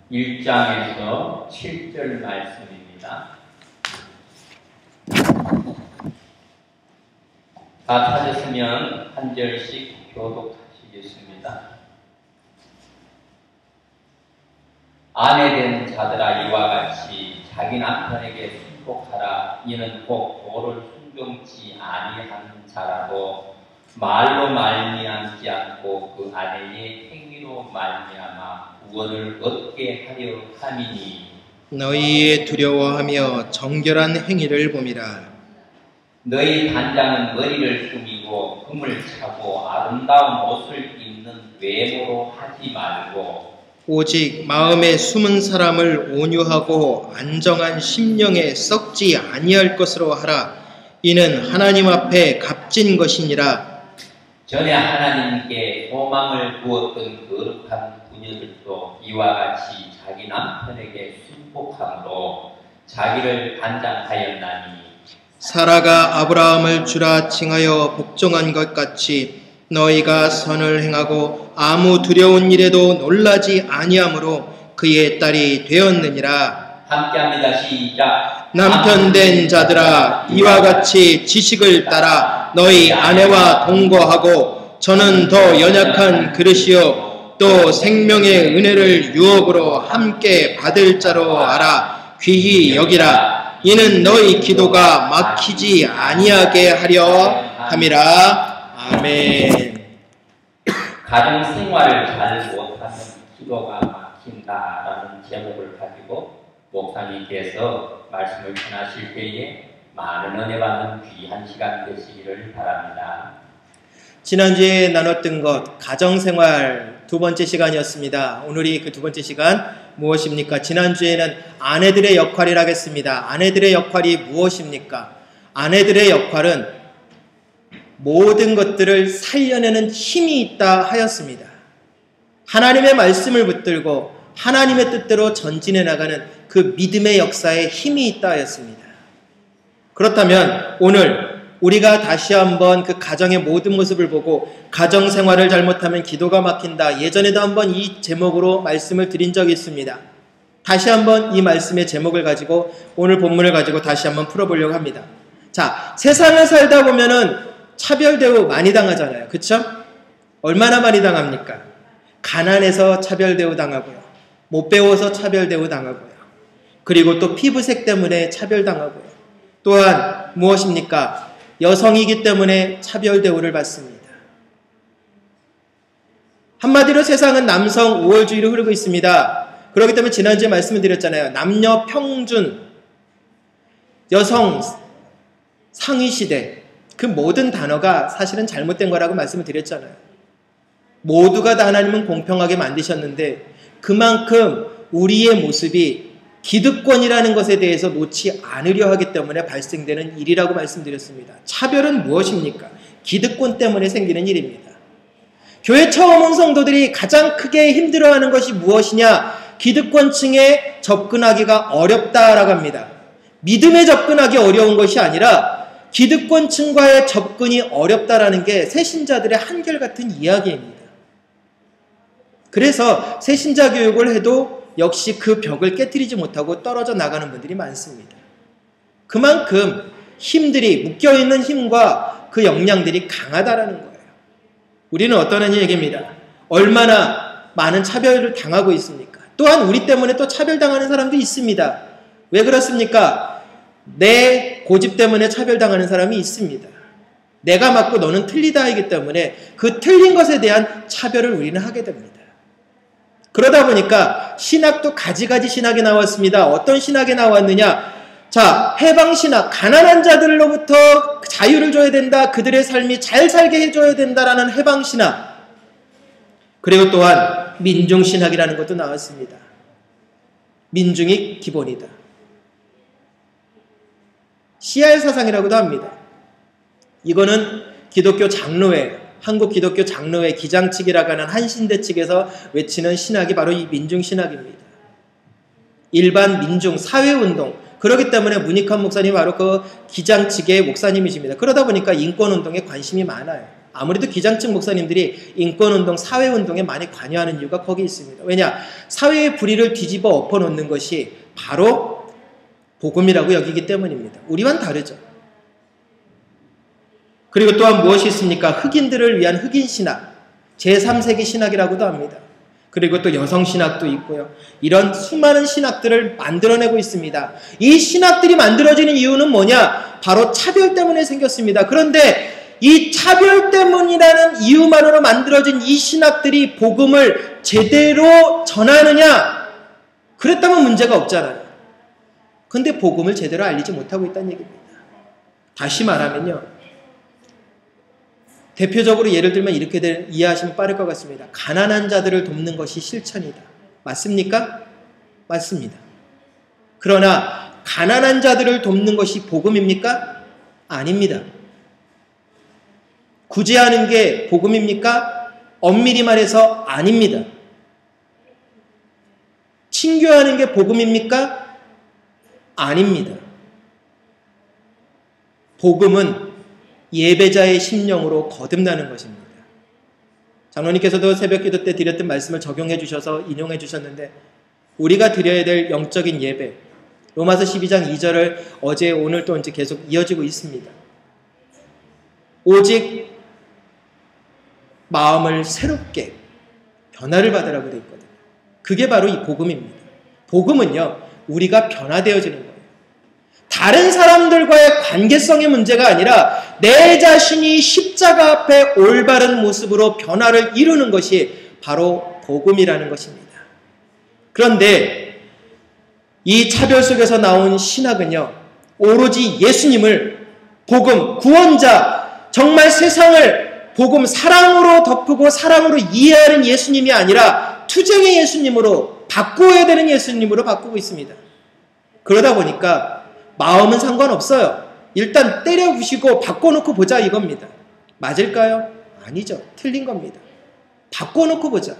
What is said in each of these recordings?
1장에서 7절 말씀입니다. 다 찾았으면 한 절씩 교독하시겠습니다. 아내된 자들아 이와 같이 자기 남편에게 순복하라. 이는 곧 도를 순종치 아니하는 자라도 말로 말미암지 않고 그 아내의 행위로 말미암아 구원을 얻게 하려 함이니 너희의 두려워하며 정결한 행위를 봄이라. 너희 단장은 머리를 꾸미고 금을 차고 아름다운 옷을 입는 외모로 하지 말고 오직 마음에 숨은 사람을 온유하고 안정한 심령에 썩지 아니할 것으로 하라. 이는 하나님 앞에 값진 것이니라. 전에 하나님께 소망을 두었던 거룩한 부녀들도 이와 같이 자기 남편에게 순복함으로 자기를 단장하였나니 사라가 아브라함을 주라 칭하여 복종한 것 같이 너희가 선을 행하고 아무 두려운 일에도 놀라지 아니하므로 그의 딸이 되었느니라. 함께합니다. 시작. 남편된 자들아 이와 같이 지식을 따라 너희 아내와 동거하고 저는 더 연약한 그릇이요 또 생명의 은혜를 유업으로 함께 받을 자로 알아 귀히 여기라. 이는 너희 기도가 막히지 아니하게 하려 함이라. 아멘. 가정생활을 잘 못하면 기도가 막힌다라는 제목을 가지고 목사님께서 말씀을 전하실 때에 많은 은혜 받는 귀한 시간 되시기를 바랍니다. 지난주에 나눴던 것 가정생활 두 번째 시간이었습니다. 오늘이 그 두 번째 시간 무엇입니까? 지난주에는 아내들의 역할을 하겠습니다. 아내들의 역할이 무엇입니까? 아내들의 역할은 모든 것들을 살려내는 힘이 있다 하였습니다. 하나님의 말씀을 붙들고 하나님의 뜻대로 전진해 나가는 그 믿음의 역사에 힘이 있다 하였습니다. 그렇다면 오늘 우리가 다시 한번 그 가정의 모든 모습을 보고 가정생활을 잘못하면 기도가 막힌다. 예전에도 한번 이 제목으로 말씀을 드린 적이 있습니다. 다시 한번 이 말씀의 제목을 가지고 오늘 본문을 가지고 다시 한번 풀어보려고 합니다. 자, 세상을 살다 보면은 차별 대우 많이 당하잖아요. 그쵸? 얼마나 많이 당합니까? 가난해서 차별 대우 당하고요. 못 배워서 차별 대우 당하고요. 그리고 또 피부색 때문에 차별 당하고요. 또한 무엇입니까? 여성이기 때문에 차별 대우를 받습니다. 한마디로 세상은 남성 우월주의로 흐르고 있습니다. 그렇기 때문에 지난주에 말씀을 드렸잖아요. 남녀 평준, 여성 상위 시대, 그 모든 단어가 사실은 잘못된 거라고 말씀을 드렸잖아요. 모두가 다 하나님은 공평하게 만드셨는데 그만큼 우리의 모습이 기득권이라는 것에 대해서 놓지 않으려 하기 때문에 발생되는 일이라고 말씀드렸습니다. 차별은 무엇입니까? 기득권 때문에 생기는 일입니다. 교회 처음 온 성도들이 가장 크게 힘들어하는 것이 무엇이냐? 기득권층에 접근하기가 어렵다라고 합니다. 믿음에 접근하기 어려운 것이 아니라 기득권층과의 접근이 어렵다라는 게 새신자들의 한결같은 이야기입니다. 그래서 새신자 교육을 해도 역시 그 벽을 깨트리지 못하고 떨어져 나가는 분들이 많습니다. 그만큼 힘들이 묶여있는 힘과 그 역량들이 강하다라는 거예요. 우리는 어떠한 얘기입니다. 얼마나 많은 차별을 당하고 있습니까? 또한 우리 때문에 또 차별당하는 사람도 있습니다. 왜 그렇습니까? 내 고집 때문에 차별당하는 사람이 있습니다. 내가 맞고 너는 틀리다 하기 때문에 그 틀린 것에 대한 차별을 우리는 하게 됩니다. 그러다 보니까 신학도 가지가지 신학이 나왔습니다. 어떤 신학이 나왔느냐? 자, 해방신학, 가난한 자들로부터 자유를 줘야 된다. 그들의 삶이 잘 살게 해줘야 된다라는 해방신학. 그리고 또한 민중신학이라는 것도 나왔습니다. 민중이 기본이다. CR 사상이라고도 합니다. 이거는 기독교 장로회, 한국 기독교 장로회 기장 측이라고 하는 한신대 측에서 외치는 신학이 바로 이 민중신학입니다. 일반 민중, 사회운동. 그렇기 때문에 문익환 목사님이 바로 그 기장 측의 목사님이십니다. 그러다 보니까 인권운동에 관심이 많아요. 아무래도 기장층 목사님들이 인권운동, 사회운동에 많이 관여하는 이유가 거기 있습니다. 왜냐? 사회의 불의를 뒤집어 엎어놓는 것이 바로 복음이라고 여기기 때문입니다. 우리와는 다르죠. 그리고 또한 무엇이 있습니까? 흑인들을 위한 흑인 신학, 제3세기 신학이라고도 합니다. 그리고 또 여성 신학도 있고요. 이런 수많은 신학들을 만들어내고 있습니다. 이 신학들이 만들어지는 이유는 뭐냐? 바로 차별 때문에 생겼습니다. 그런데 이 차별 때문이라는 이유만으로 만들어진 이 신학들이 복음을 제대로 전하느냐? 그랬다면 문제가 없잖아요. 근데 복음을 제대로 알리지 못하고 있다는 얘기입니다. 다시 말하면요. 대표적으로 예를 들면 이렇게 이해하시면 빠를 것 같습니다. 가난한 자들을 돕는 것이 실천이다. 맞습니까? 맞습니다. 그러나 가난한 자들을 돕는 것이 복음입니까? 아닙니다. 구제하는 게 복음입니까? 엄밀히 말해서 아닙니다. 친교하는 게 복음입니까? 아닙니다. 복음은 예배자의 심령으로 거듭나는 것입니다. 장로님께서도 새벽기도 때 드렸던 말씀을 적용해 주셔서 인용해 주셨는데 우리가 드려야 될 영적인 예배 로마서 12장 2절을 어제 오늘 또 이제 계속 이어지고 있습니다. 오직 마음을 새롭게 변화를 받으라고 되어 있거든요. 그게 바로 이 복음입니다. 복음은요 우리가 변화되어지는 거예요. 다른 사람들과의 관계성의 문제가 아니라 내 자신이 십자가 앞에 올바른 모습으로 변화를 이루는 것이 바로 복음이라는 것입니다. 그런데 이 차별 속에서 나온 신학은요 오로지 예수님을 복음, 구원자, 정말 세상을 복음, 사랑으로 덮고 사랑으로 이해하는 예수님이 아니라 투쟁의 예수님으로 바꾸어야 되는 예수님으로 바꾸고 있습니다. 그러다 보니까 마음은 상관없어요. 일단 때려 부시고 바꿔놓고 보자 이겁니다. 맞을까요? 아니죠. 틀린 겁니다. 바꿔놓고 보자.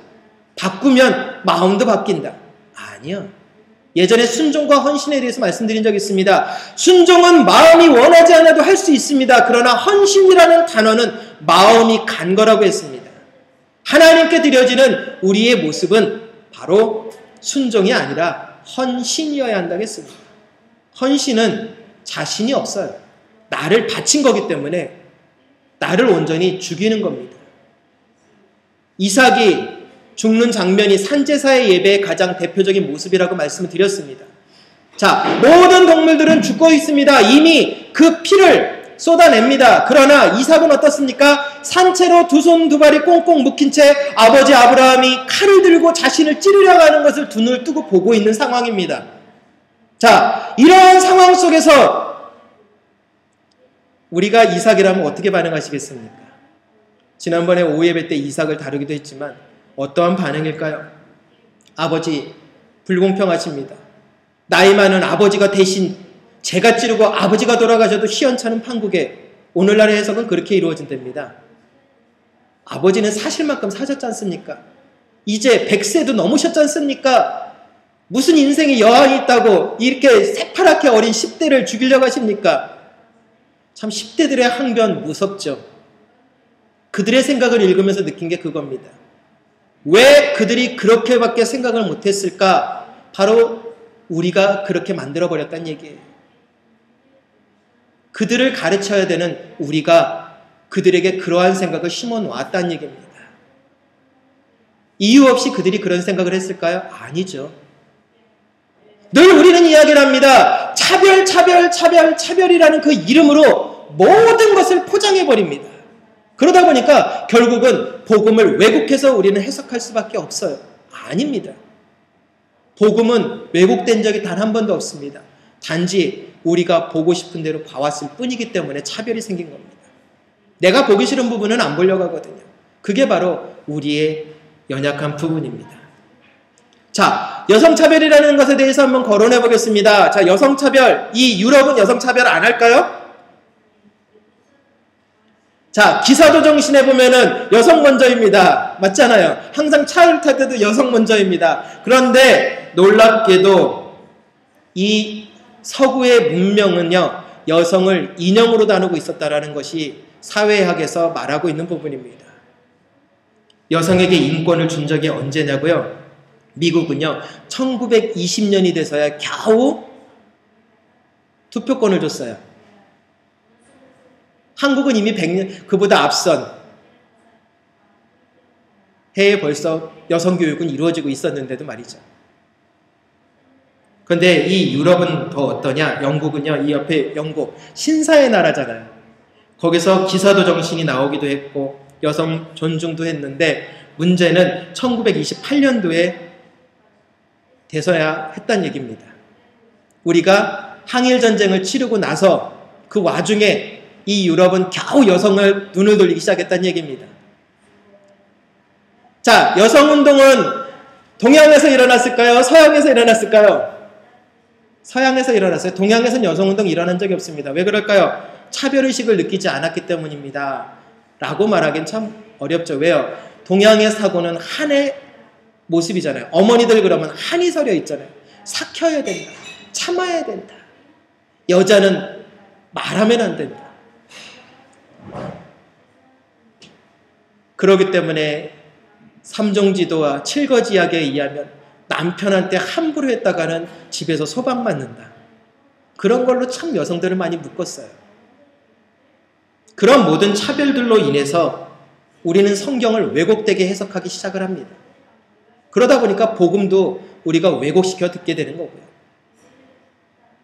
바꾸면 마음도 바뀐다. 아니요. 예전에 순종과 헌신에 대해서 말씀드린 적이 있습니다. 순종은 마음이 원하지 않아도 할 수 있습니다. 그러나 헌신이라는 단어는 마음이 간 거라고 했습니다. 하나님께 드려지는 우리의 모습은 바로 순종이 아니라 헌신이어야 한다고 했습니다. 헌신은 자신이 없어요. 나를 바친 거기 때문에 나를 온전히 죽이는 겁니다. 이삭이 죽는 장면이 산제사의 예배의 가장 대표적인 모습이라고 말씀을 드렸습니다. 자, 모든 동물들은 죽고 있습니다. 이미 그 피를 쏟아냅니다. 그러나 이삭은 어떻습니까? 산채로 두 손 두 발이 꽁꽁 묶인 채 아버지 아브라함이 칼을 들고 자신을 찌르려고 하는 것을 두 눈을 뜨고 보고 있는 상황입니다. 자, 이러한 상황 속에서 우리가 이삭이라면 어떻게 반응하시겠습니까? 지난번에 오예배 때 이삭을 다루기도 했지만 어떠한 반응일까요? 아버지 불공평하십니다. 나이 많은 아버지가 대신 제가 찌르고 아버지가 돌아가셔도 시원찮은 판국에 오늘날의 해석은 그렇게 이루어진답니다. 아버지는 사실만큼 사셨지 않습니까? 이제 100세도 넘으셨지 않습니까? 무슨 인생에 여한이 있다고 이렇게 새파랗게 어린 10대를 죽이려고 하십니까? 참 10대들의 항변 무섭죠. 그들의 생각을 읽으면서 느낀 게 그겁니다. 왜 그들이 그렇게밖에 생각을 못했을까? 바로 우리가 그렇게 만들어버렸다는 얘기예요. 그들을 가르쳐야 되는 우리가 그들에게 그러한 생각을 심어놓았다는 얘기입니다. 이유 없이 그들이 그런 생각을 했을까요? 아니죠. 늘 우리는 이야기를 합니다. 차별이라는 그 이름으로 모든 것을 포장해버립니다. 그러다 보니까 결국은 복음을 왜곡해서 우리는 해석할 수밖에 없어요. 아닙니다. 복음은 왜곡된 적이 단 한 번도 없습니다. 단지 우리가 보고 싶은 대로 봐왔을 뿐이기 때문에 차별이 생긴 겁니다. 내가 보기 싫은 부분은 안 보려고 하거든요. 그게 바로 우리의 연약한 부분입니다. 자, 여성차별이라는 것에 대해서 한번 거론해 보겠습니다. 자, 여성차별. 이 유럽은 여성차별 안 할까요? 자, 기사도 정신에 보면은 여성 먼저입니다. 맞잖아요. 항상 차를 탈 때도 여성 먼저입니다. 그런데 놀랍게도 이 서구의 문명은요, 여성을 인형으로 다루고 있었다라는 것이 사회학에서 말하고 있는 부분입니다. 여성에게 인권을 준 적이 언제냐고요? 미국은요, 1920년이 돼서야 겨우 투표권을 줬어요. 한국은 이미 100년, 그보다 앞선 해에 벌써 여성 교육은 이루어지고 있었는데도 말이죠. 그런데 이 유럽은 더 어떠냐? 영국은요, 이 옆에 영국, 신사의 나라잖아요. 거기서 기사도 정신이 나오기도 했고 여성 존중도 했는데 문제는 1928년도에 돼서야 했단 얘기입니다. 우리가 항일전쟁을 치르고 나서 그 와중에 이 유럽은 겨우 여성을 눈을 돌리기 시작했다는 얘기입니다. 자, 여성운동은 동양에서 일어났을까요? 서양에서 일어났을까요? 서양에서 일어났어요. 동양에서는 여성운동 일어난 적이 없습니다. 왜 그럴까요? 차별의식을 느끼지 않았기 때문입니다. 라고 말하기는 참 어렵죠. 왜요? 동양의 사고는 한의 모습이잖아요. 어머니들 그러면 한이 서려 있잖아요. 삭혀야 된다. 참아야 된다. 여자는 말하면 안 된다. 그렇기 때문에 삼종지도와 칠거지약에 의하면 남편한테 함부로 했다가는 집에서 소방맞는다. 그런 걸로 참 여성들을 많이 묶었어요. 그런 모든 차별들로 인해서 우리는 성경을 왜곡되게 해석하기 시작을 합니다. 그러다 보니까 복음도 우리가 왜곡시켜 듣게 되는 거고요.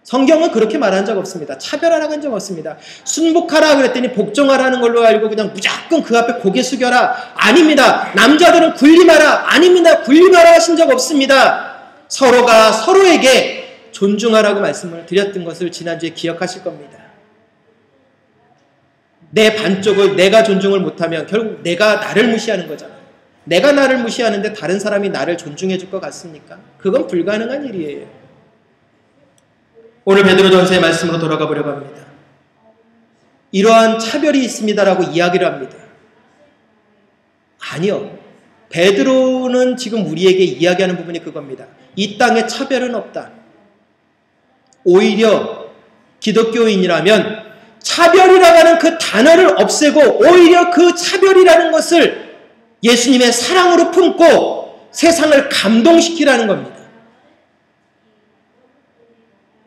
성경은 그렇게 말한 적 없습니다. 차별하라고 한 적 없습니다. 순복하라 그랬더니 복종하라는 걸로 알고 그냥 무조건 그 앞에 고개 숙여라. 아닙니다. 남자들은 군림하라. 아닙니다. 군림하라 하신 적 없습니다. 서로가 서로에게 존중하라고 말씀을 드렸던 것을 지난주에 기억하실 겁니다. 내 반쪽을 내가 존중을 못하면 결국 내가 나를 무시하는 거잖아요. 내가 나를 무시하는데 다른 사람이 나를 존중해 줄 것 같습니까? 그건 불가능한 일이에요. 오늘 베드로전서의 말씀으로 돌아가 보려고 합니다. 이러한 차별이 있습니다라고 이야기를 합니다. 아니요. 베드로는 지금 우리에게 이야기하는 부분이 그겁니다. 이 땅에 차별은 없다. 오히려 기독교인이라면 차별이라고 하는 그 단어를 없애고 오히려 그 차별이라는 것을 예수님의 사랑으로 품고 세상을 감동시키라는 겁니다.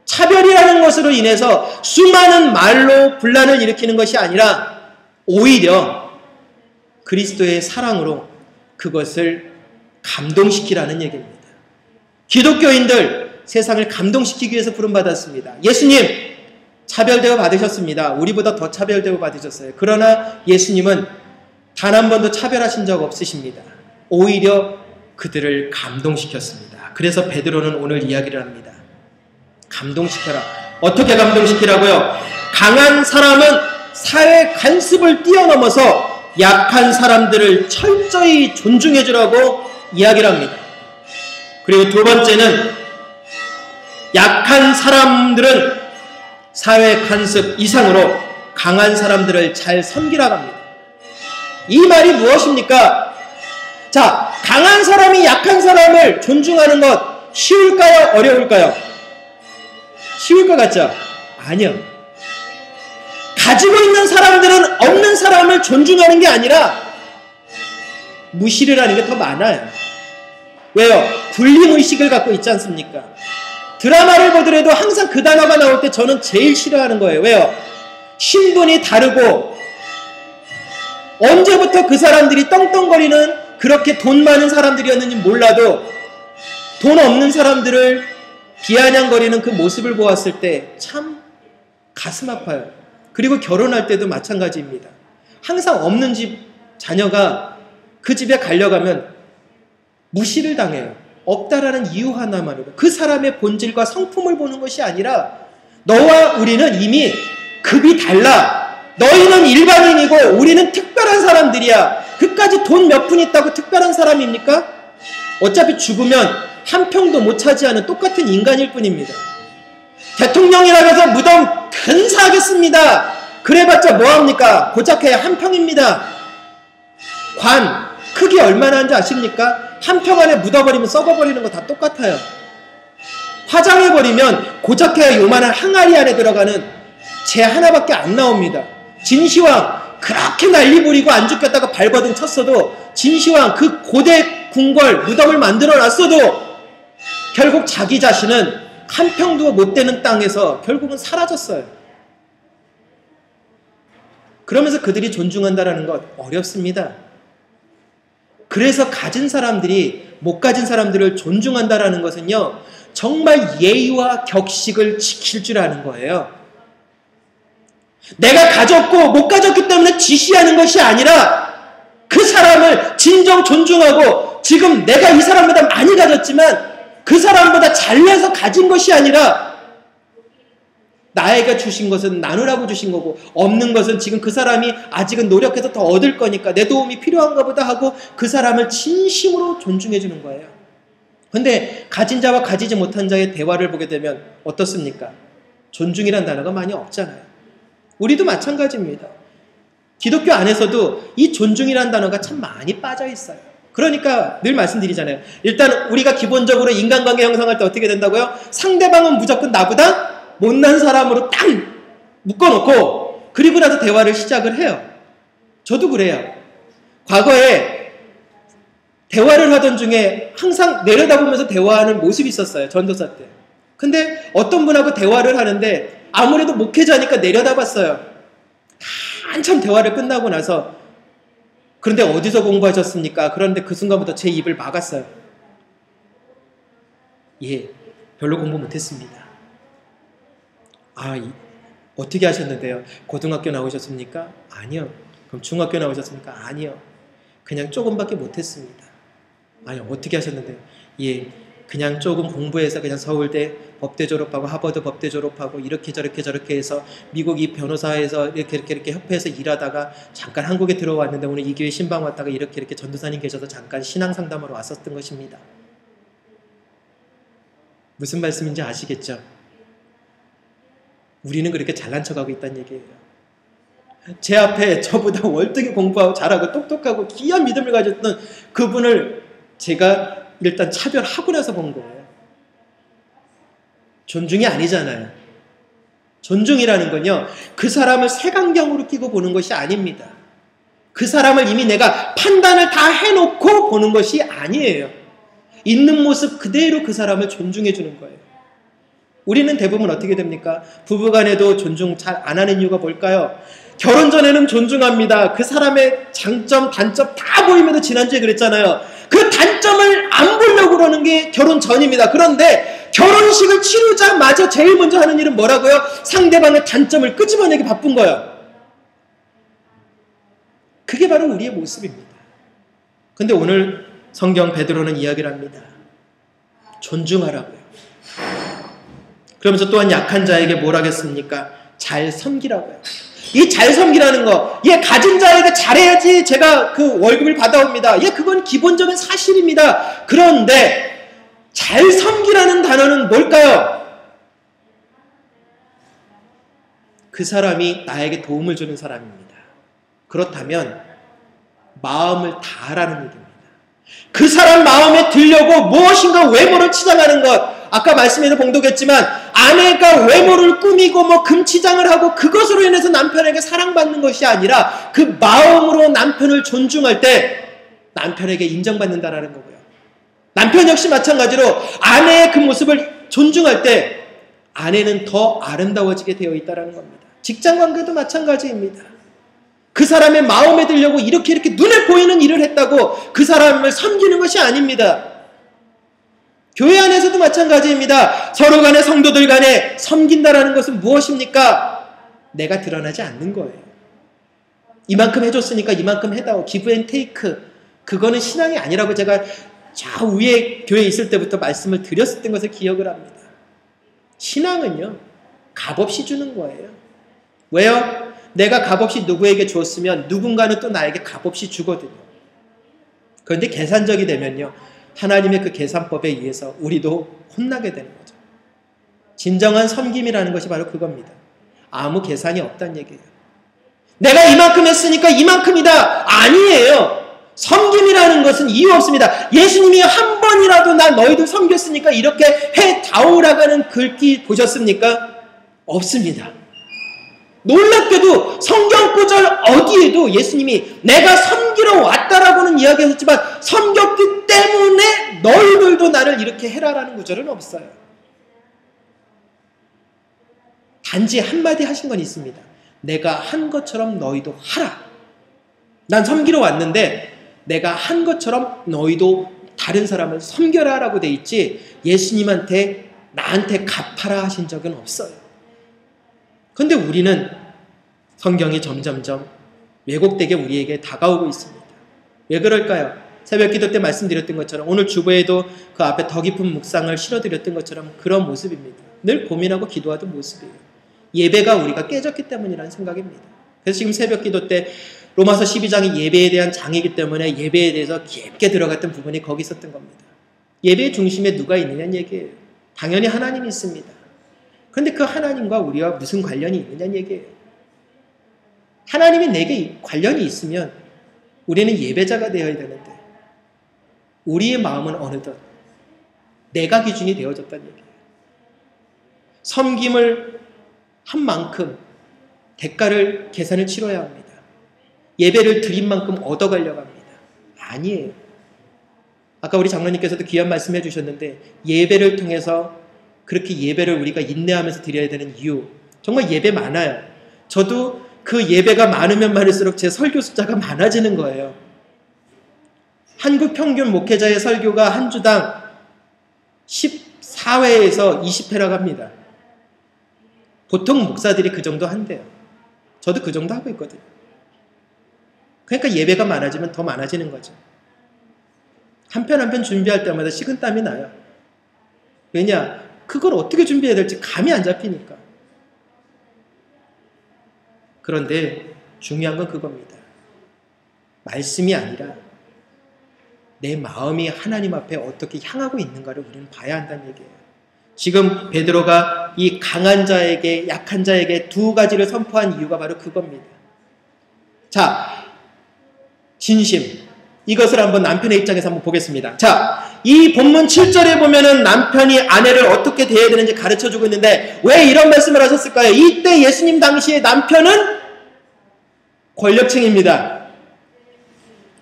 차별이라는 것으로 인해서 수많은 말로 분란을 일으키는 것이 아니라 오히려 그리스도의 사랑으로 그것을 감동시키라는 얘기입니다. 기독교인들 세상을 감동시키기 위해서 부름받았습니다. 예수님 차별 대우 받으셨습니다. 우리보다 더 차별 대우 받으셨어요. 그러나 예수님은 단 한 번도 차별하신 적 없으십니다. 오히려 그들을 감동시켰습니다. 그래서 베드로는 오늘 이야기를 합니다. 감동시켜라. 어떻게 감동시키라고요? 강한 사람은 사회 간섭을 뛰어넘어서 약한 사람들을 철저히 존중해 주라고 이야기를 합니다. 그리고 두 번째는 약한 사람들은 사회 간섭 이상으로 강한 사람들을 잘 섬기라고 합니다. 이 말이 무엇입니까? 자, 강한 사람이 약한 사람을 존중하는 것 쉬울까요? 어려울까요? 쉬울 것 같죠? 아니요. 가지고 있는 사람들은 없는 사람을 존중하는 게 아니라 무시를 하는 게 더 많아요. 왜요? 군림의식을 갖고 있지 않습니까? 드라마를 보더라도 항상 그 단어가 나올 때 저는 제일 싫어하는 거예요. 왜요? 신분이 다르고 언제부터 그 사람들이 떵떵거리는 그렇게 돈 많은 사람들이었는지 몰라도 돈 없는 사람들을 비아냥거리는 그 모습을 보았을 때 참 가슴 아파요. 그리고 결혼할 때도 마찬가지입니다. 항상 없는 집 자녀가 그 집에 가려가면 무시를 당해요. 없다라는 이유 하나만으로. 그 사람의 본질과 성품을 보는 것이 아니라 너와 우리는 이미 급이 달라. 너희는 일반인이고 우리는 특별한 사람들이야. 그까지 돈 몇 푼 있다고 특별한 사람입니까? 어차피 죽으면 한 평도 못 차지하는 똑같은 인간일 뿐입니다. 대통령이라고 해서 무덤 근사하겠습니다. 그래봤자 뭐합니까? 고작해야 한 평입니다. 관 크기 얼마나 한지 아십니까? 한 평 안에 묻어버리면 썩어버리는 거 다 똑같아요. 화장해버리면 고작해야 요만한 항아리 안에 들어가는 재 하나밖에 안 나옵니다. 진시황 그렇게 난리 부리고 안 죽겠다고 발버둥 쳤어도 진시황 그 고대 궁궐 무덤을 만들어 놨어도 결국 자기 자신은 한 평도 못 되는 땅에서 결국은 사라졌어요. 그러면서 그들이 존중한다라는 것 어렵습니다. 그래서 가진 사람들이 못 가진 사람들을 존중한다라는 것은요, 정말 예의와 격식을 지킬 줄 아는 거예요. 내가 가졌고 못 가졌기 때문에 지시하는 것이 아니라 그 사람을 진정 존중하고, 지금 내가 이 사람보다 많이 가졌지만 그 사람보다 잘나서 가진 것이 아니라 나에게 주신 것은 나누라고 주신 거고, 없는 것은 지금 그 사람이 아직은 노력해서 더 얻을 거니까 내 도움이 필요한가 보다 하고 그 사람을 진심으로 존중해 주는 거예요. 그런데 가진 자와 가지지 못한 자의 대화를 보게 되면 어떻습니까? 존중이란 단어가 많이 없잖아요. 우리도 마찬가지입니다. 기독교 안에서도 이 존중이란 단어가 참 많이 빠져 있어요. 그러니까 늘 말씀드리잖아요. 일단 우리가 기본적으로 인간관계 형성할 때 어떻게 된다고요? 상대방은 무조건 나보다 못난 사람으로 딱 묶어놓고 그리고 나서 대화를 시작을 해요. 저도 그래요. 과거에 대화를 하던 중에 항상 내려다보면서 대화하는 모습이 있었어요. 전도사 때. 근데 어떤 분하고 대화를 하는데 아무래도 목회자니까 내려다봤어요. 한참 대화를 끝나고 나서, 그런데 어디서 공부하셨습니까? 그런데 그 순간부터 제 입을 막았어요. 예, 별로 공부 못했습니다. 어떻게 하셨는데요? 고등학교 나오셨습니까? 아니요. 그럼 중학교 나오셨습니까? 아니요. 그냥 조금밖에 못했습니다. 아니, 어떻게 하셨는데요? 예, 그냥 조금 공부해서 그냥 서울대 법대 졸업하고 하버드 법대 졸업하고 이렇게 저렇게 해서 미국 이 변호사에서 이렇게 협회에서 일하다가 잠깐 한국에 들어왔는데 오늘 이 교회 신방 왔다가 이렇게 전도사님 계셔서 잠깐 신앙 상담으로 왔었던 것입니다. 무슨 말씀인지 아시겠죠? 우리는 그렇게 잘난 척하고 있다는 얘기예요. 제 앞에 저보다 월등히 공부하고 잘하고 똑똑하고 귀한 믿음을 가졌던 그분을 제가 일단 차별하고 나서 본 거예요. 존중이 아니잖아요. 존중이라는 건요, 그 사람을 색안경으로 끼고 보는 것이 아닙니다. 그 사람을 이미 내가 판단을 다 해놓고 보는 것이 아니에요. 있는 모습 그대로 그 사람을 존중해 주는 거예요. 우리는 대부분 어떻게 됩니까? 부부간에도 존중 잘 안 하는 이유가 뭘까요? 결혼 전에는 존중합니다. 그 사람의 장점, 단점 다 보이면서 지난주에 그랬잖아요. 그 단점을 안 보려고 그러는 게 결혼 전입니다. 그런데 결혼식을 치르자마자 제일 먼저 하는 일은 뭐라고요? 상대방의 단점을 끄집어내기 바쁜 거예요. 그게 바로 우리의 모습입니다. 근데 오늘 성경 베드로는 이야기를 합니다. 존중하라고요. 그러면서 또한 약한 자에게 뭘 하겠습니까? 잘 섬기라고요. 이 잘 섬기라는 거, 가진 자에게 잘해야지 제가 그 월급을 받아옵니다. 그건 기본적인 사실입니다. 그런데 잘 섬기라는 단어는 뭘까요? 그 사람이 나에게 도움을 주는 사람입니다. 그렇다면 마음을 다하라는 얘기입니다. 그 사람 마음에 들려고 무엇인가 외모를 치장하는 것, 아까 말씀에도 봉독했지만 아내가 외모를 꾸미고 금치장을 하고 그것으로 인해서 남편에게 사랑받는 것이 아니라 그 마음으로 남편을 존중할 때 남편에게 인정받는다라는 거고요. 남편 역시 마찬가지로 아내의 그 모습을 존중할 때 아내는 더 아름다워지게 되어 있다는 겁니다. 직장관계도 마찬가지입니다. 그 사람의 마음에 들려고 이렇게 눈에 보이는 일을 했다고 그 사람을 섬기는 것이 아닙니다. 교회 안에서도 마찬가지입니다. 서로 간에 성도들 간에 섬긴다라는 것은 무엇입니까? 내가 드러나지 않는 거예요. 이만큼 해줬으니까 이만큼 해다오. 기브 앤 테이크. 그거는 신앙이 아니라고 제가 저 위에 교회에 있을 때부터 말씀을 드렸었던 것을 기억을 합니다. 신앙은요, 값없이 주는 거예요. 왜요? 내가 값없이 누구에게 주었으면 누군가는 또 나에게 값없이 주거든요. 그런데 계산적이 되면요, 하나님의 그 계산법에 의해서 우리도 혼나게 되는 거죠. 진정한 섬김이라는 것이 바로 그겁니다. 아무 계산이 없다는 얘기예요. 내가 이만큼 했으니까 이만큼이다. 아니에요. 섬김이라는 것은 이유 없습니다. 예수님이 한 번이라도 나 너희들 섬겼으니까 이렇게 해다오라고 하는 글귀 보셨습니까? 없습니다. 놀랍게도 성경 구절 어디에도 예수님이 내가 섬기러 왔다라고는 이야기했지만 섬겼기 때문에 너희들도 나를 이렇게 해라라는 구절은 없어요. 단지 한마디 하신 건 있습니다. 내가 한 것처럼 너희도 하라. 난 섬기러 왔는데 내가 한 것처럼 너희도 다른 사람을 섬겨라 라고 돼 있지 예수님한테 나한테 갚아라 하신 적은 없어요. 그런데 우리는 성경이 점점점 왜곡되게 우리에게 다가오고 있습니다. 왜 그럴까요? 새벽 기도 때 말씀드렸던 것처럼 오늘 주보에도 그 앞에 더 깊은 묵상을 실어드렸던 것처럼 그런 모습입니다. 늘 고민하고 기도하던 모습이에요. 예배가 우리가 깨졌기 때문이라는 생각입니다. 그래서 지금 새벽 기도 때 로마서 12장이 예배에 대한 장이기 때문에 예배에 대해서 깊게 들어갔던 부분이 거기 있었던 겁니다. 예배의 중심에 누가 있느냐는 얘기예요. 당연히 하나님이 있습니다. 그런데 그 하나님과 우리와 무슨 관련이 있느냐는 얘기예요. 하나님이 내게 관련이 있으면 우리는 예배자가 되어야 되는데 우리의 마음은 어느덧 내가 기준이 되어졌다는 얘기예요. 섬김을 한 만큼 대가를 계산을 치러야 합니다. 예배를 드린 만큼 얻어가려고 합니다. 아니에요. 아까 우리 장로님께서도 귀한 말씀해 주셨는데 예배를 통해서 그렇게 예배를 우리가 인내하면서 드려야 되는 이유 정말 예배 많아요. 저도 그 예배가 많으면 많을수록 제 설교 숫자가 많아지는 거예요. 한국 평균 목회자의 설교가 한 주당 14회에서 20회라고 합니다. 보통 목사들이 그 정도 한대요. 저도 그 정도 하고 있거든요. 그러니까 예배가 많아지면 더 많아지는 거죠. 한 편 한 편 준비할 때마다 식은땀이 나요. 왜냐? 그걸 어떻게 준비해야 될지 감이 안 잡히니까. 그런데 중요한 건 그겁니다. 말씀이 아니라 내 마음이 하나님 앞에 어떻게 향하고 있는가를 우리는 봐야 한다는 얘기예요. 지금 베드로가 이 강한 자에게 약한 자에게 두 가지를 선포한 이유가 바로 그겁니다. 자, 진심. 이것을 한번 남편의 입장에서 한번 보겠습니다. 자, 이 본문 7절에 보면은 남편이 아내를 어떻게 대해야 되는지 가르쳐주고 있는데 왜 이런 말씀을 하셨을까요? 이때 예수님 당시의 남편은 권력층입니다.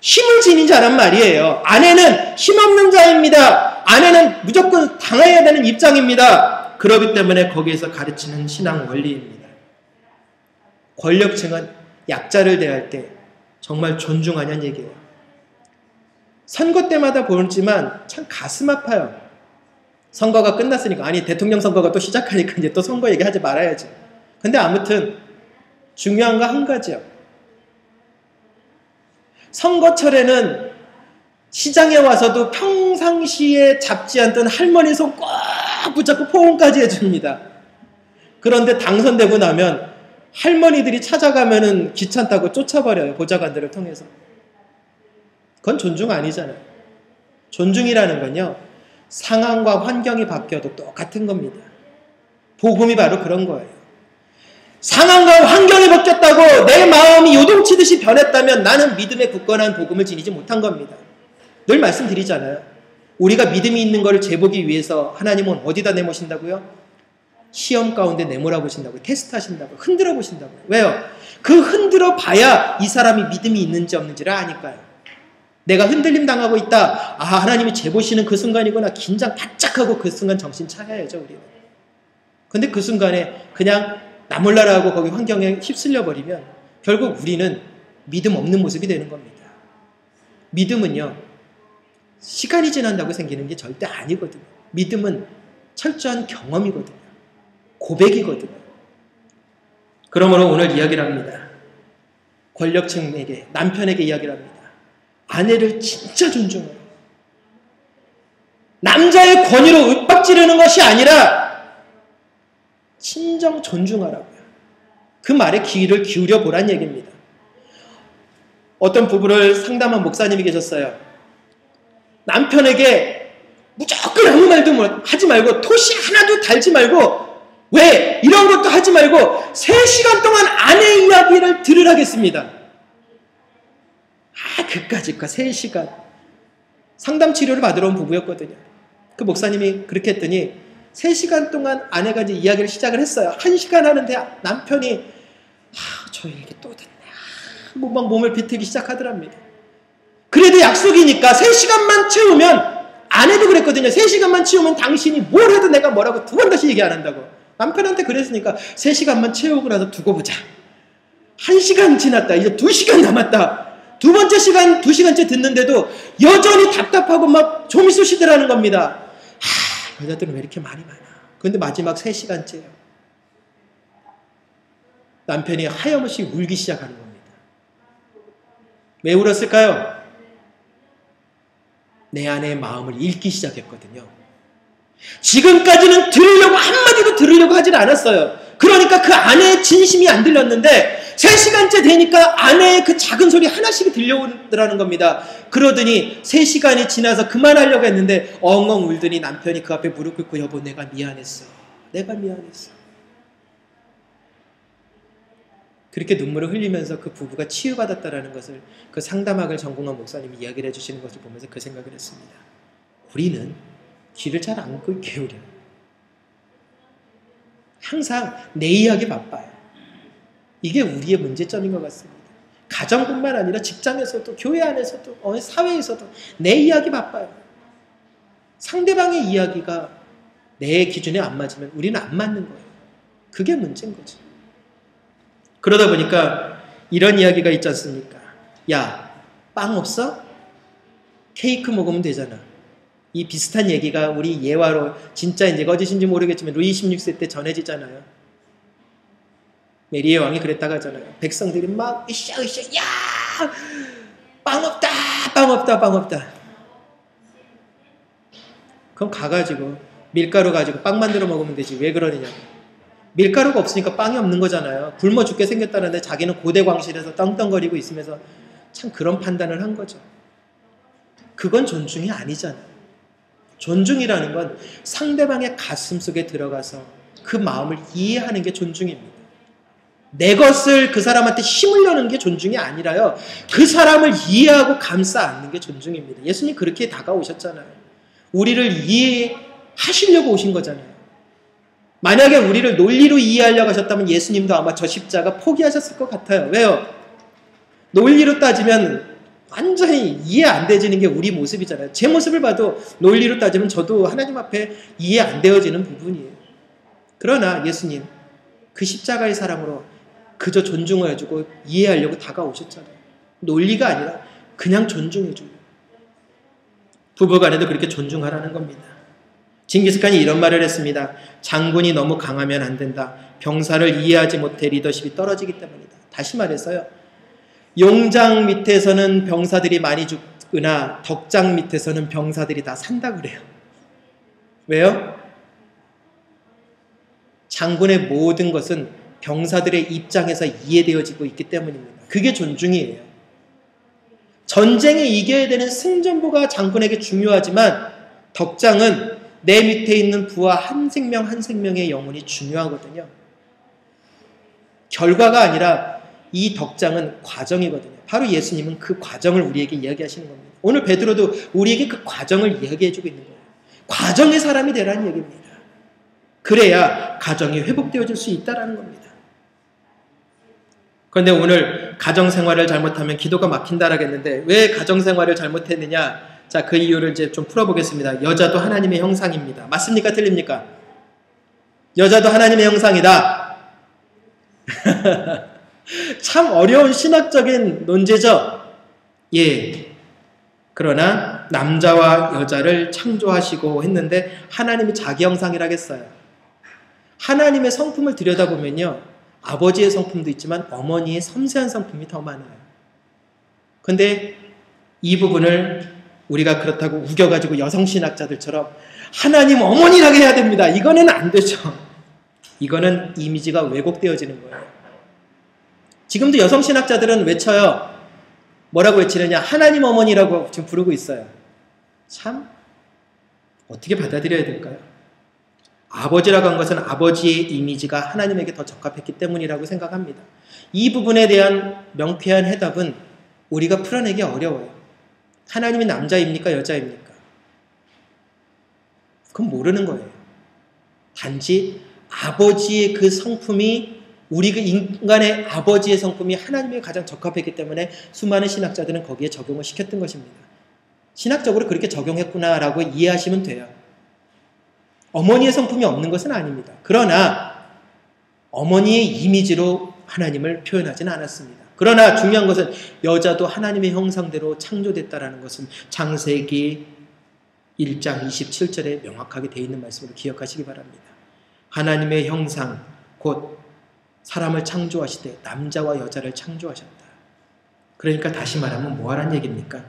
힘을 지닌 자란 말이에요. 아내는 힘없는 자입니다. 아내는 무조건 당해야 되는 입장입니다. 그렇기 때문에 거기에서 가르치는 신앙 원리입니다. 권력층은 약자를 대할 때 정말 존중하냐는 얘기예요. 선거 때마다 보지만 참 가슴 아파요. 선거가 끝났으니까 아니 대통령 선거가 또 시작하니까 이제 또 선거 얘기하지 말아야죠. 근데 아무튼 중요한 거 한 가지요. 선거철에는 시장에 와서도 평상시에 잡지 않던 할머니 손 꽉 붙잡고 포옹까지 해줍니다. 그런데 당선되고 나면 할머니들이 찾아가면은 귀찮다고 쫓아버려요. 보좌관들을 통해서. 그건 존중 아니잖아요. 존중이라는 건요. 상황과 환경이 바뀌어도 똑같은 겁니다. 복음이 바로 그런 거예요. 상황과 환경이 바뀌었다고 내 마음이 요동치듯이 변했다면 나는 믿음의 굳건한 복음을 지니지 못한 겁니다. 늘 말씀드리잖아요. 우리가 믿음이 있는 것을 재보기 위해서 하나님은 어디다 내모신다고요? 시험 가운데 내몰아 보신다고요. 테스트하신다고요. 흔들어 보신다고요. 왜요? 그 흔들어 봐야 이 사람이 믿음이 있는지 없는지를 아니까요. 내가 흔들림 당하고 있다. 아, 하나님이 재보시는 그 순간이구나. 긴장 바짝 하고 그 순간 정신 차려야죠, 우리는. 근데 그 순간에 그냥 나 몰라라 하고 거기 환경에 휩쓸려 버리면 결국 우리는 믿음 없는 모습이 되는 겁니다. 믿음은요, 시간이 지난다고 생기는 게 절대 아니거든요. 믿음은 철저한 경험이거든요. 고백이거든요. 그러므로 오늘 이야기를 합니다. 권력층에게, 남편에게 이야기를 합니다. 아내를 진짜 존중해요. 남자의 권위로 윽박지르는 것이 아니라 진정 존중하라고요. 그 말에 귀를 기울여 보란 얘기입니다. 어떤 부부를 상담한 목사님이 계셨어요. 남편에게 무조건 아무 말도 하지 말고 토시 하나도 달지 말고 왜? 이런 것도 하지 말고 3시간 동안 아내 이야기를 들으라겠습니다. 그까짓 거 3시간. 상담 치료를 받으러 온 부부였거든요. 그 목사님이 그렇게 했더니 3시간 동안 아내가 이제 이야기를 시작을 했어요. 1시간 하는데 남편이 저 일기 또 됐네. 막 몸을 비틀기 시작하더랍니다. 그래도 약속이니까 3시간만 채우면, 아내도 그랬거든요. 3시간만 채우면 당신이 뭘 해도 내가 뭐라고 2번 다시 얘기 안 한다고. 남편한테 그랬으니까 3시간만 채우고 나서 두고 보자. 1시간 지났다. 이제 2시간 남았다. 두 번째 시간, 2시간째 듣는데도 여전히 답답하고 막 좀이 쑤시더라는 겁니다. 여자들은 왜 이렇게 말이 많아? 그런데 마지막 3시간째예요. 남편이 하염없이 울기 시작하는 겁니다. 왜 울었을까요? 내 아내의 마음을 읽기 시작했거든요. 지금까지는 들으려고, 한마디도 들으려고 하질 않았어요. 그러니까 그 아내의 진심이 안 들렸는데 3시간째 되니까 아내의 그 작은 소리 하나씩 들려오더라는 겁니다. 그러더니 3시간이 지나서 그만하려고 했는데 엉엉 울더니 남편이 그 앞에 무릎 꿇고 여보 내가 미안했어. 내가 미안했어. 그렇게 눈물을 흘리면서 그 부부가 치유받았다라는 것을 그 상담학을 전공한 목사님이 이야기를 해주시는 것을 보면서 그 생각을 했습니다. 우리는 귀를 잘 안 기울여요. 항상 내 이야기 바빠요. 이게 우리의 문제점인 것 같습니다. 가정뿐만 아니라 직장에서도, 교회 안에서도, 사회에서도 내 이야기 바빠요. 상대방의 이야기가 내 기준에 안 맞으면 우리는 안 맞는 거예요. 그게 문제인 거죠. 그러다 보니까 이런 이야기가 있지 않습니까? 야, 빵 없어? 케이크 먹으면 되잖아. 이 비슷한 얘기가 우리 예화로 진짜인지 거짓인지 모르겠지만 루이 16세 때 전해지잖아요. 메리의 왕이 그랬다고 하잖아요. 백성들이 막 으쌰으쌰 야! 빵 없다! 빵 없다! 빵 없다! 그럼 가가지고 밀가루 가지고 빵 만들어 먹으면 되지. 왜 그러느냐고. 밀가루가 없으니까 빵이 없는 거잖아요. 굶어 죽게 생겼다는데 자기는 고대 광실에서 떵떵거리고 있으면서 참 그런 판단을 한 거죠. 그건 존중이 아니잖아요. 존중이라는 건 상대방의 가슴 속에 들어가서 그 마음을 이해하는 게 존중입니다. 내 것을 그 사람한테 심으려는 게 존중이 아니라요. 그 사람을 이해하고 감싸 안는 게 존중입니다. 예수님 그렇게 다가오셨잖아요. 우리를 이해하시려고 오신 거잖아요. 만약에 우리를 논리로 이해하려고 하셨다면 예수님도 아마 저 십자가 포기하셨을 것 같아요. 왜요? 논리로 따지면 완전히 이해 안 되지는 게 우리 모습이잖아요. 제 모습을 봐도 논리로 따지면 저도 하나님 앞에 이해 안 되어지는 부분이에요. 그러나 예수님 그 십자가의 사랑으로 그저 존중을 해주고 이해하려고 다가오셨잖아요. 논리가 아니라 그냥 존중해줘요. 부부간에도 그렇게 존중하라는 겁니다. 징기스칸이 이런 말을 했습니다. 장군이 너무 강하면 안 된다. 병사를 이해하지 못해 리더십이 떨어지기 때문이다. 다시 말해서요. 용장 밑에서는 병사들이 많이 죽으나 덕장 밑에서는 병사들이 다 산다 그래요. 왜요? 장군의 모든 것은 병사들의 입장에서 이해되어지고 있기 때문입니다. 그게 존중이에요. 전쟁에 이겨야 되는 승전부가 장군에게 중요하지만 덕장은 내 밑에 있는 부하 한 생명 한 생명의 영혼이 중요하거든요. 결과가 아니라 이 덕장은 과정이거든요. 바로 예수님은 그 과정을 우리에게 이야기하시는 겁니다. 오늘 베드로도 우리에게 그 과정을 이야기해주고 있는 거예요. 과정의 사람이 되라는 얘기입니다. 그래야 가정이 회복되어질 수 있다는 겁니다. 그런데 오늘 가정생활을 잘못하면 기도가 막힌다라고 했는데 왜 가정생활을 잘못했느냐? 자, 그 이유를 이제 좀 풀어보겠습니다. 여자도 하나님의 형상입니다. 맞습니까? 틀립니까? 여자도 하나님의 형상이다. 참 어려운 신학적인 논제죠. 예. 그러나 남자와 여자를 창조하시고 했는데 하나님이 자기 형상이라고 했어요. 하나님의 성품을 들여다보면요. 아버지의 성품도 있지만 어머니의 섬세한 성품이 더 많아요. 근데 이 부분을 우리가 그렇다고 우겨가지고 여성신학자들처럼 하나님 어머니라고 해야 됩니다. 이거는 안 되죠. 이거는 이미지가 왜곡되어지는 거예요. 지금도 여성신학자들은 외쳐요. 뭐라고 외치느냐? 하나님 어머니라고 지금 부르고 있어요. 참 어떻게 받아들여야 될까요? 아버지라고 한 것은 아버지의 이미지가 하나님에게 더 적합했기 때문이라고 생각합니다. 이 부분에 대한 명쾌한 해답은 우리가 풀어내기 어려워요. 하나님이 남자입니까? 여자입니까? 그건 모르는 거예요. 단지 아버지의 그 성품이 우리 그 인간의 아버지의 성품이 하나님에 가장 적합했기 때문에 수많은 신학자들은 거기에 적용을 시켰던 것입니다. 신학적으로 그렇게 적용했구나라고 이해하시면 돼요. 어머니의 성품이 없는 것은 아닙니다. 그러나 어머니의 이미지로 하나님을 표현하지는 않았습니다. 그러나 중요한 것은 여자도 하나님의 형상대로 창조됐다라는 것은 창세기 1장 27절에 명확하게 되어 있는 말씀으로 기억하시기 바랍니다. 하나님의 형상, 곧 사람을 창조하시되 남자와 여자를 창조하셨다. 그러니까 다시 말하면 뭐하란 얘기입니까?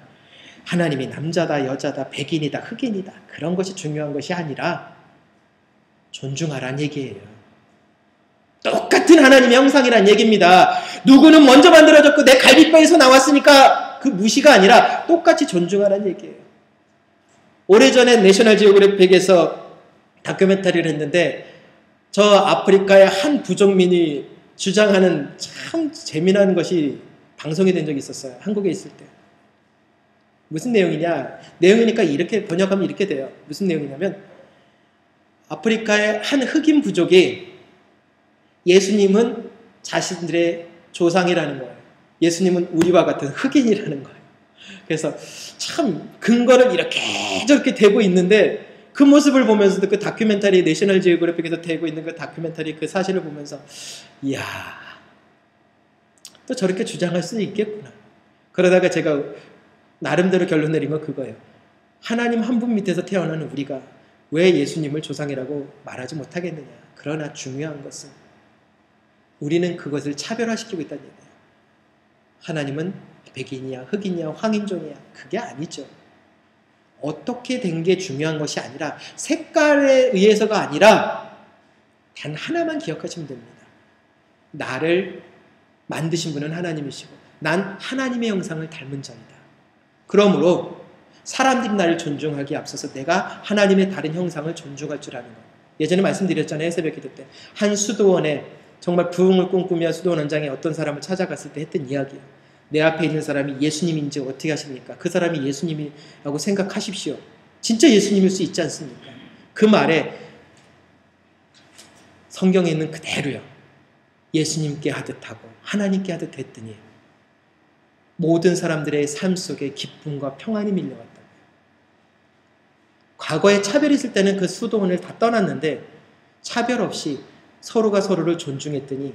하나님이 남자다, 여자다, 백인이다, 흑인이다 그런 것이 중요한 것이 아니라 존중하란 얘기예요. 똑같은 하나님의 형상이란 얘기입니다. 누구는 먼저 만들어졌고 내 갈비뼈에서 나왔으니까 그 무시가 아니라 똑같이 존중하란 얘기예요. 오래전에 내셔널 지오그래픽에서 다큐멘터리를 했는데 저 아프리카의 한 부족민이 주장하는 참 재미난 것이 방송이 된 적이 있었어요. 한국에 있을 때. 무슨 내용이냐? 내용이니까 이렇게 번역하면 이렇게 돼요. 무슨 내용이냐면 아프리카의 한 흑인 부족이 예수님은 자신들의 조상이라는 거예요. 예수님은 우리와 같은 흑인이라는 거예요. 그래서 참 근거를 이렇게 저렇게 대고 있는데 그 모습을 보면서도 그 다큐멘터리 내셔널 지오그래픽에서 대고 있는 그 다큐멘터리 그 사실을 보면서 이야 또 저렇게 주장할 수 있겠구나. 그러다가 제가 나름대로 결론 내린 건 그거예요. 하나님 한 분 밑에서 태어나는 우리가 왜 예수님을 조상이라고 말하지 못하겠느냐. 그러나 중요한 것은 우리는 그것을 차별화시키고 있다는 얘기예요. 하나님은 백인이야, 흑인이야, 황인종이야. 그게 아니죠. 어떻게 된 게 중요한 것이 아니라 색깔에 의해서가 아니라 단 하나만 기억하시면 됩니다. 나를 만드신 분은 하나님이시고 난 하나님의 형상을 닮은 자이다. 그러므로 사람들이 나를 존중하기에 앞서서 내가 하나님의 다른 형상을 존중할 줄 아는 것. 예전에 말씀드렸잖아요. 새벽 기도 때. 한 수도원에 정말 부흥을 꿈꾸며 수도원 원장에 어떤 사람을 찾아갔을 때 했던 이야기예요. 내 앞에 있는 사람이 예수님인지 어떻게 하십니까? 그 사람이 예수님이라고 생각하십시오. 진짜 예수님일 수 있지 않습니까? 그 말에 성경에 있는 그대로요. 예수님께 하듯 하고 하나님께 하듯 했더니 모든 사람들의 삶 속에 기쁨과 평안이 밀려왔다. 과거에 차별이 있을 때는 그 수도원을 다 떠났는데 차별 없이 서로가 서로를 존중했더니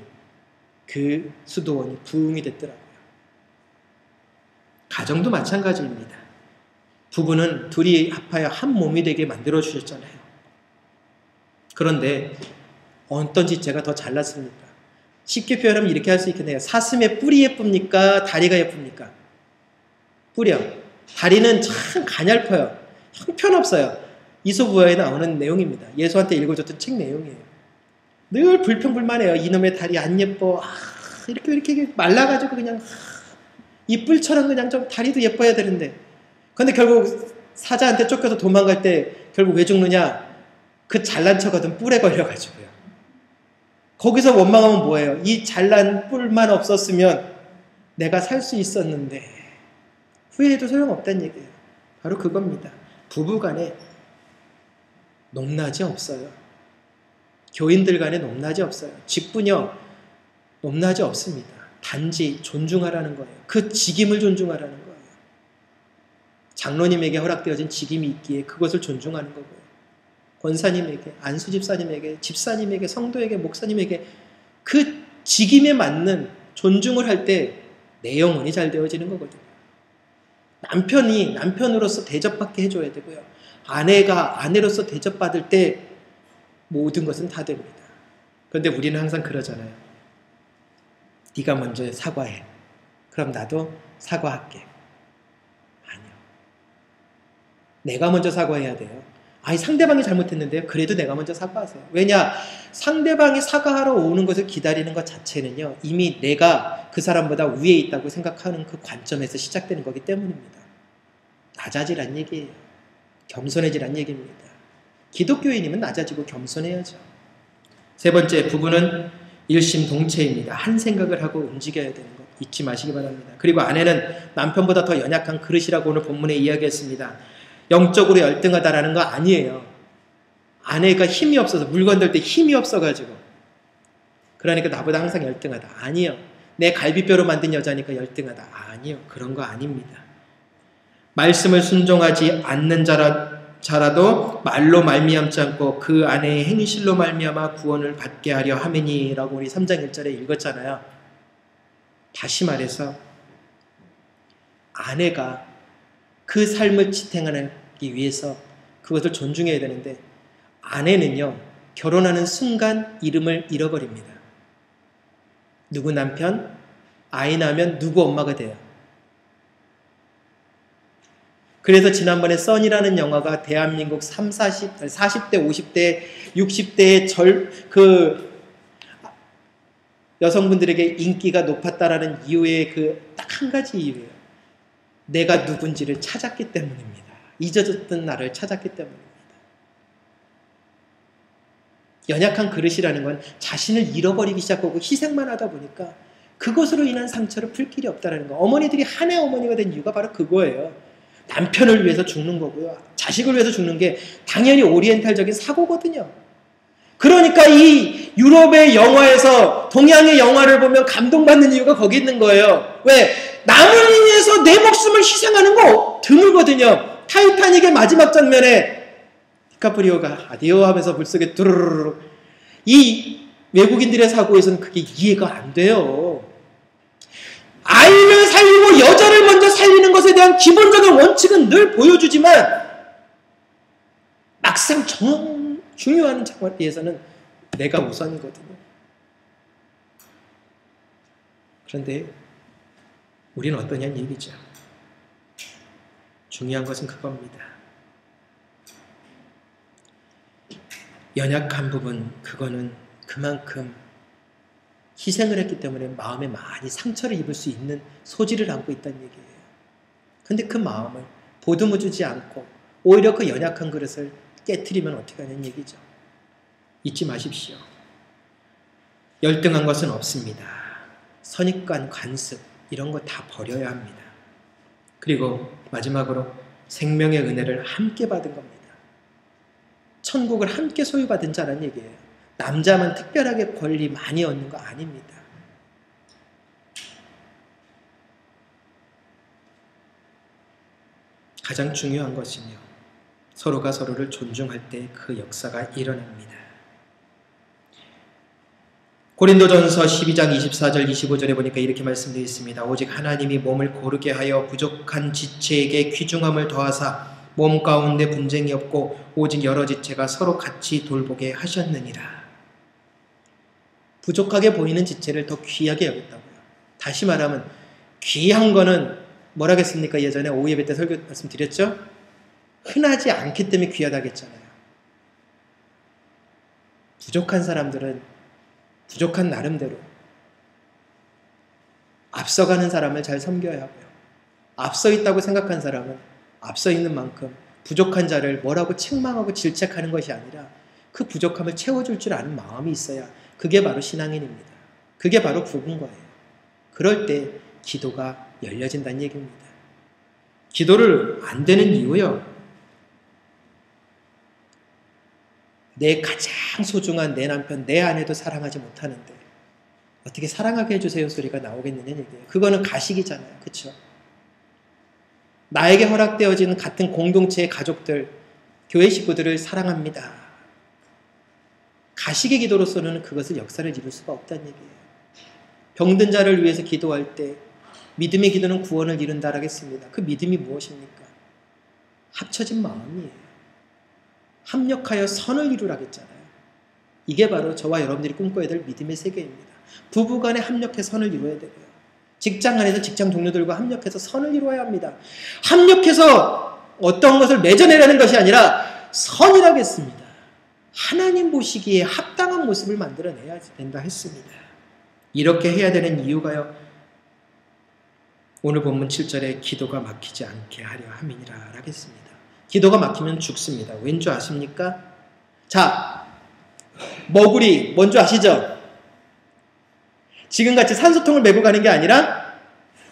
그 수도원이 부흥이 됐더라고요. 가정도 마찬가지입니다. 부부는 둘이 합하여 한 몸이 되게 만들어주셨잖아요. 그런데 어떤 지체가 더 잘났습니까? 쉽게 표현하면 이렇게 할 수 있겠네요. 사슴의 뿔이 예쁩니까? 다리가 예쁩니까? 뿔이요. 다리는 참 가냘퍼요. 형편없어요. 이솝우화에 나오는 내용입니다. 예수한테 읽어줬던 책 내용이에요. 늘 불평불만해요. 이놈의 다리 안 예뻐. 이렇게 말라가지고 그냥 이 뿔처럼 그냥 좀 다리도 예뻐야 되는데. 근데 결국 사자한테 쫓겨서 도망갈 때 결국 왜 죽느냐? 그 잘난 척하던 뿔에 걸려가지고요. 거기서 원망하면 뭐예요? 이 잘난 뿔만 없었으면 내가 살 수 있었는데 후회해도 소용없다는 얘기예요. 바로 그겁니다. 부부간에 높낮이 없어요. 교인들 간에 높낮이 없어요. 직분요 높낮이 없습니다. 단지 존중하라는 거예요. 그 직임을 존중하라는 거예요. 장로님에게 허락되어진 직임이 있기에 그것을 존중하는 거고요. 권사님에게, 안수집사님에게, 집사님에게, 성도에게, 목사님에게 그 직임에 맞는 존중을 할 때 내 영혼이 잘 되어지는 거거든요. 남편이 남편으로서 대접받게 해줘야 되고요. 아내가 아내로서 대접받을 때 모든 것은 다 됩니다. 그런데 우리는 항상 그러잖아요. 네가 먼저 사과해. 그럼 나도 사과할게. 아니요. 내가 먼저 사과해야 돼요. 아니 상대방이 잘못했는데요. 그래도 내가 먼저 사과하세요. 왜냐? 상대방이 사과하러 오는 것을 기다리는 것 자체는요. 이미 내가 그 사람보다 위에 있다고 생각하는 그 관점에서 시작되는 거기 때문입니다. 낮아지란 얘기예요. 겸손해지란 얘기입니다. 기독교인이면 낮아지고 겸손해야죠. 세 번째, 부부는 일심동체입니다. 한 생각을 하고 움직여야 되는 것 잊지 마시기 바랍니다. 그리고 아내는 남편보다 더 연약한 그릇이라고 오늘 본문에 이야기했습니다. 영적으로 열등하다라는 거 아니에요. 아내가 힘이 없어서 물건 들 때 힘이 없어가지고 그러니까 나보다 항상 열등하다. 아니요. 내 갈비뼈로 만든 여자니까 열등하다. 아니요. 그런 거 아닙니다. 말씀을 순종하지 않는 자라도 말로 말미암지 않고 그 안에 행실로 말미암아 구원을 받게 하려 함이니라고 우리 3장 1절에 읽었잖아요. 다시 말해서 아내가 그 삶을 지탱하기 위해서 그것을 존중해야 되는데 아내는요 결혼하는 순간 이름을 잃어버립니다. 누구 남편, 아이 낳으면 누구 엄마가 돼요. 그래서 지난번에 써니라는 영화가 대한민국 40대, 50대, 60대의 여성분들에게 인기가 높았다라는 이유의 딱 한 가지 이유예요. 내가 누군지를 찾았기 때문입니다. 잊어졌던 나를 찾았기 때문입니다. 연약한 그릇이라는 건 자신을 잃어버리기 시작하고 희생만 하다 보니까 그것으로 인한 상처를 풀 길이 없다는 거. 어머니들이 한해 어머니가 된 이유가 바로 그거예요. 남편을 위해서 죽는 거고요. 자식을 위해서 죽는 게 당연히 오리엔탈적인 사고거든요. 그러니까 이 유럽의 영화에서 동양의 영화를 보면 감동받는 이유가 거기 있는 거예요. 왜? 남을 위해서 내 목숨을 희생하는 거 드물거든요. 타이타닉의 마지막 장면에 디카프리오가 아디오 하면서 물속에 두루루루 이 외국인들의 사고에서는 그게 이해가 안 돼요. 아이를 살리고 여자를 먼저 살리는 것에 대한 기본적인 원칙은 늘 보여주지만 막상 중요한 장면에서는 내가 우선이거든요. 그런데 우리는 어떠냐는 얘기죠. 중요한 것은 그겁니다. 연약한 부분, 그거는 그만큼 희생을 했기 때문에 마음에 많이 상처를 입을 수 있는 소지를 안고 있다는 얘기예요. 그런데 그 마음을 보듬어 주지 않고 오히려 그 연약한 그릇을 깨트리면 어떻게 하냐는 얘기죠. 잊지 마십시오. 열등한 것은 없습니다. 선입관, 관습 이런 거 다 버려야 합니다. 그리고 마지막으로 생명의 은혜를 함께 받은 겁니다. 천국을 함께 소유받은 자라는 얘기예요. 남자만 특별하게 권리 많이 얻는 거 아닙니다. 가장 중요한 것은요. 서로가 서로를 존중할 때 그 역사가 일어납니다. 고린도전서 12장 24절 25절에 보니까 이렇게 말씀되어 있습니다. 오직 하나님이 몸을 고르게 하여 부족한 지체에게 귀중함을 더하사 몸 가운데 분쟁이 없고 오직 여러 지체가 서로 같이 돌보게 하셨느니라. 부족하게 보이는 지체를 더 귀하게 여겼다고요. 다시 말하면 귀한 거는 뭐라겠습니까? 예전에 오예배 때 설교 말씀드렸죠? 흔하지 않기 때문에 귀하다고 했잖아요. 부족한 사람들은 부족한 나름대로 앞서가는 사람을 잘 섬겨야 하고요. 앞서 있다고 생각한 사람은 앞서 있는 만큼 부족한 자를 뭐라고 책망하고 질책하는 것이 아니라 그 부족함을 채워줄 줄 아는 마음이 있어야 그게 바로 신앙인입니다. 그게 바로 부은 거예요. 그럴 때 기도가 열려진다는 얘기입니다. 기도를 안 되는 이유요. 내 가장 소중한 내 남편, 내 아내도 사랑하지 못하는데 어떻게 사랑하게 해주세요 소리가 나오겠느냐는 얘기예요. 그거는 가식이잖아요. 그렇죠? 나에게 허락되어지는 같은 공동체의 가족들, 교회 식구들을 사랑합니다. 가식의 기도로서는 그것을 역사를 이룰 수가 없다는 얘기예요. 병든 자를 위해서 기도할 때 믿음의 기도는 구원을 이룬다라고 했습니다. 그 믿음이 무엇입니까? 합쳐진 마음이에요. 합력하여 선을 이루라고 했잖아요. 이게 바로 저와 여러분들이 꿈꿔야 될 믿음의 세계입니다. 부부간에 합력해 선을 이루어야 되고요. 직장 안에서 직장 동료들과 합력해서 선을 이루어야 합니다. 합력해서 어떤 것을 맺어내라는 것이 아니라 선이라고 했습니다. 하나님 보시기에 합당한 모습을 만들어내야 된다 했습니다. 이렇게 해야 되는 이유가요. 오늘 본문 7절에 기도가 막히지 않게 하려 함이니라 라고 했습니다. 기도가 막히면 죽습니다. 왠 줄 아십니까? 자, 머구리 뭔 줄 아시죠? 지금같이 산소통을 메고 가는 게 아니라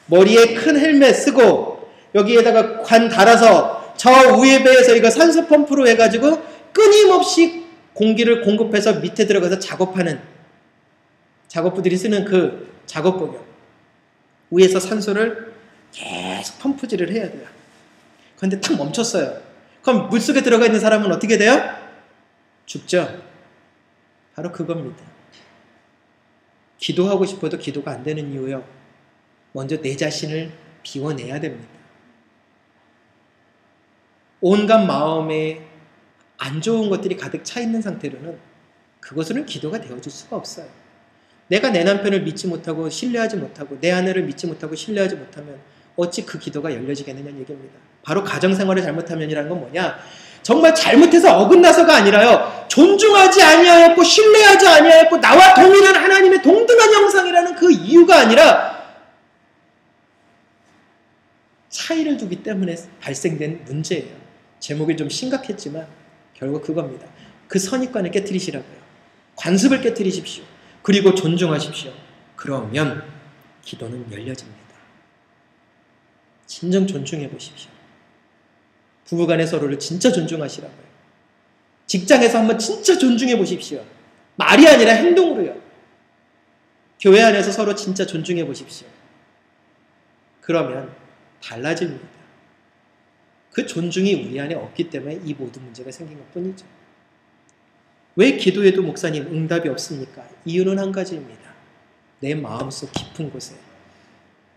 머리에 큰 헬멧 쓰고 여기에다가 관 달아서 저 위에 배에서 이거 산소 펌프로 해가지고 끊임없이 공기를 공급해서 밑에 들어가서 작업하는 작업부들이 쓰는 그 작업복이요. 위에서 산소를 계속 펌프질을 해야 돼요. 그런데 탁 멈췄어요. 그럼 물속에 들어가 있는 사람은 어떻게 돼요? 죽죠. 바로 그겁니다. 기도하고 싶어도 기도가 안 되는 이유요. 먼저 내 자신을 비워내야 됩니다. 온갖 마음에 안 좋은 것들이 가득 차 있는 상태로는 그것으로는 기도가 되어줄 수가 없어요. 내가 내 남편을 믿지 못하고 신뢰하지 못하고 내 아내를 믿지 못하고 신뢰하지 못하면 어찌 그 기도가 열려지겠느냐는 얘기입니다. 바로 가정생활을 잘못하면이라는 건 뭐냐? 정말 잘못해서 어긋나서가 아니라요. 존중하지 아니하였고 신뢰하지 아니하였고 나와 동일한 하나님의 동등한 형상이라는 그 이유가 아니라 차이를 두기 때문에 발생된 문제예요. 제목이 좀 심각했지만 결국 그겁니다. 그 선입관을 깨트리시라고요. 관습을 깨트리십시오. 그리고 존중하십시오. 그러면 기도는 열려집니다. 진정 존중해 보십시오. 부부간에 서로를 진짜 존중하시라고요. 직장에서 한번 진짜 존중해 보십시오. 말이 아니라 행동으로요. 교회 안에서 서로 진짜 존중해 보십시오. 그러면 달라집니다. 그 존중이 우리 안에 없기 때문에 이 모든 문제가 생긴 것뿐이죠. 왜 기도해도 목사님 응답이 없습니까? 이유는 한 가지입니다. 내 마음속 깊은 곳에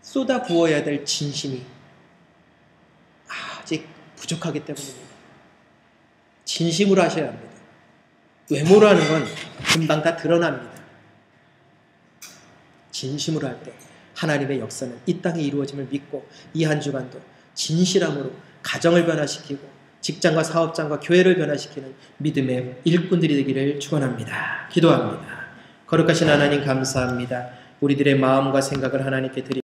쏟아 부어야 될 진심이 아직 부족하기 때문입니다. 진심으로 하셔야 합니다. 외모로 하는 건 금방 다 드러납니다. 진심으로 할 때 하나님의 역사는 이 땅에 이루어짐을 믿고 이 한 주간도 진실함으로 가정을 변화시키고 직장과 사업장과 교회를 변화시키는 믿음의 일꾼들이 되기를 축원합니다. 기도합니다. 거룩하신 하나님 감사합니다. 우리들의 마음과 생각을 하나님께 드립니다.